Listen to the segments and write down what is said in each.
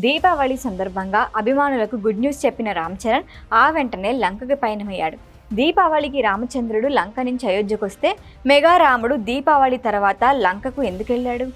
దీపావళి సందర్భంగా అభిమానులకు good news చెప్పిన రామ్ చరణ్ ఆ వెంటనే లంకకి పయనమయ్యాడు. దీపావళికి రామచంద్రుడు లంక నుంచి అయోధ్యకొస్తే మెగా రాముడు దీపావళి తర్వాత లంకకు ఎందుకు వెళ్ళాడు?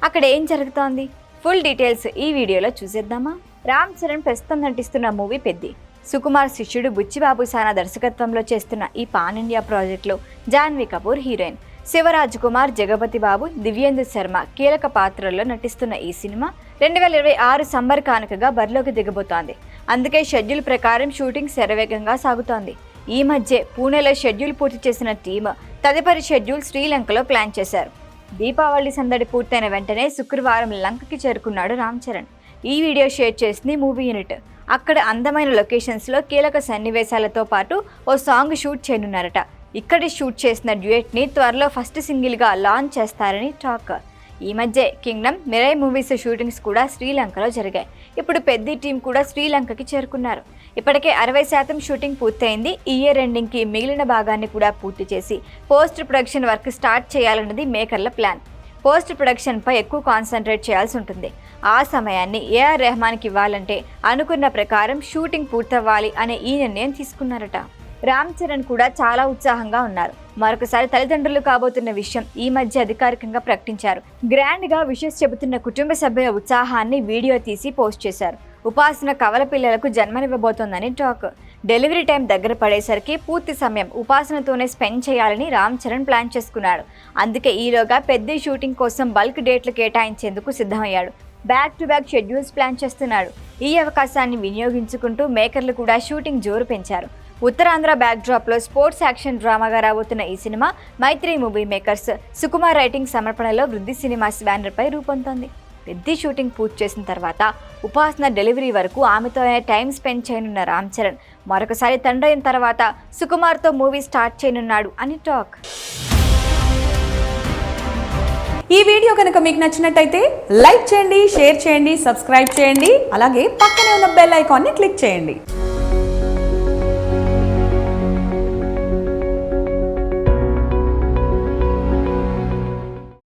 అక్కడ ఏం జరుగుతోంది? ఫుల్ డీటెయిల్స్ ఈ వీడియోలో చూసేద్దామా? రామ్ చరణ్ ప్రస్తుతం నటిస్తున్న మూవీ పెద్ది. సుకుమార్ శిష్యుడు బుచ్చిబాబు సానా దర్శకత్వంలో చేస్తున్న ఈ పాన్ ఇండియా ప్రాజెక్టులో జాన్వీ కపూర్ హీరోయిన్, శివరాజ్ కుమార్, జగపతి బాబు, దివ్యేందు శర్మ కీలక పాత్రల్లో నటిస్తున్న ఈ సినిమా 2026 సమ్మర్ కానుకగా బరిలోకి దిగబోతోంది. అందుకే షెడ్యూల్ ప్రకారం షూటింగ్ శరవేగంగా సాగుతోంది. ఈ మధ్య పూణేలో షెడ్యూల్ పూర్తి చేసిన టీమ్ తదుపరి షెడ్యూల్ శ్రీలంకలో ప్లాన్ చేశారు. దీపావళి సందడి పూర్తయిన వెంటనే శుక్రవారం లంకకి చేరుకున్నాడు రామ్ చరణ్. ఈ వీడియో షేర్ చేసింది మూవీ యూనిట్. అక్కడ అందమైన లొకేషన్స్లో కీలక సన్నివేశాలతో పాటు ఓ సాంగ్ షూట్ చేయనున్నారట. ఇక్కడి షూట్ చేసిన డ్యూయట్ని త్వరలో ఫస్ట్ సింగిల్గా లాంచ్ చేస్తారని టాక్. ఈ మధ్య కింగ్డమ్, మిరై మూవీస్ షూటింగ్స్ కూడా శ్రీలంకలో జరిగాయి. ఇప్పుడు పెద్ద టీం కూడా శ్రీలంకకి చేరుకున్నారు. ఇప్పటికే 60% షూటింగ్ పూర్తయింది. ఈ ఇయర్ ఎండింగ్కి మిగిలిన భాగాన్ని కూడా పూర్తి చేసి పోస్ట్ ప్రొడక్షన్ వర్క్ స్టార్ట్ చేయాలన్నది మేకర్ల ప్లాన్. పోస్ట్ ప్రొడక్షన్పై ఎక్కువ కాన్సన్ట్రేట్ చేయాల్సి ఉంటుంది. ఆ సమయాన్ని ఏఆర్ రెహమాన్కి ఇవ్వాలంటే అనుకున్న ప్రకారం షూటింగ్ పూర్తవ్వాలి అనే ఈ నిర్ణయం తీసుకున్నారట. రామ్ చరణ్ కూడా చాలా ఉత్సాహంగా ఉన్నారు. మరొకసారి తల్లిదండ్రులు కాబోతున్న విషయం ఈ మధ్య అధికారికంగా ప్రకటించారు. గ్రాండ్గా విషెస్ చెబుతున్న కుటుంబ సభ్యుల ఉత్సాహాన్ని వీడియో తీసి పోస్ట్ చేశారు. ఉపాసన కవల పిల్లలకు జన్మనివ్వబోతోందని టాక్. డెలివరీ టైం దగ్గర పడేసరికి పూర్తి సమయం ఉపాసనతోనే స్పెండ్ చేయాలని రామ్ చరణ్ ప్లాన్ చేసుకున్నాడు. అందుకే ఈలోగా పెద్ద షూటింగ్ కోసం బల్క్ డేట్లు కేటాయించేందుకు సిద్ధమయ్యాడు. Back to back schedules plan చేస్తున్నాడు. ఈ అవకాశాన్ని వినియోగించుకుంటూ మేకర్లు కూడా షూటింగ్ జోరు పెంచారు. ఉత్తరాంధ్ర బ్యాక్ డ్రాప్లో స్పోర్ట్స్ యాక్షన్ డ్రామాగా రాబోతున్న ఈ cinema Mythri movie makers Sukumar writing సమర్పణలో వృద్ధి సినిమాస్ బ్యానర్పై రూపొందుతోంది. పెద్ద షూటింగ్ పూర్తి చేసిన తర్వాత ఉపాసన డెలివరీ వరకు ఆమెతోనే టైం స్పెండ్ చేయనున్న రామ్ చరణ్ మరొకసారి తండ్రి అయిన తర్వాత సుకుమార్తో మూవీ స్టార్ట్ చేయనున్నాడు అని టాక్. ఈ వీడియో కనుక మీకు నచ్చినట్టయితే లైక్ చేయండి, షేర్ చేయండి, సబ్స్క్రైబ్ చేయండి. అలాగే పక్కనే ఉన్న బెల్ ఐకాన్ని క్లిక్ చేయండి.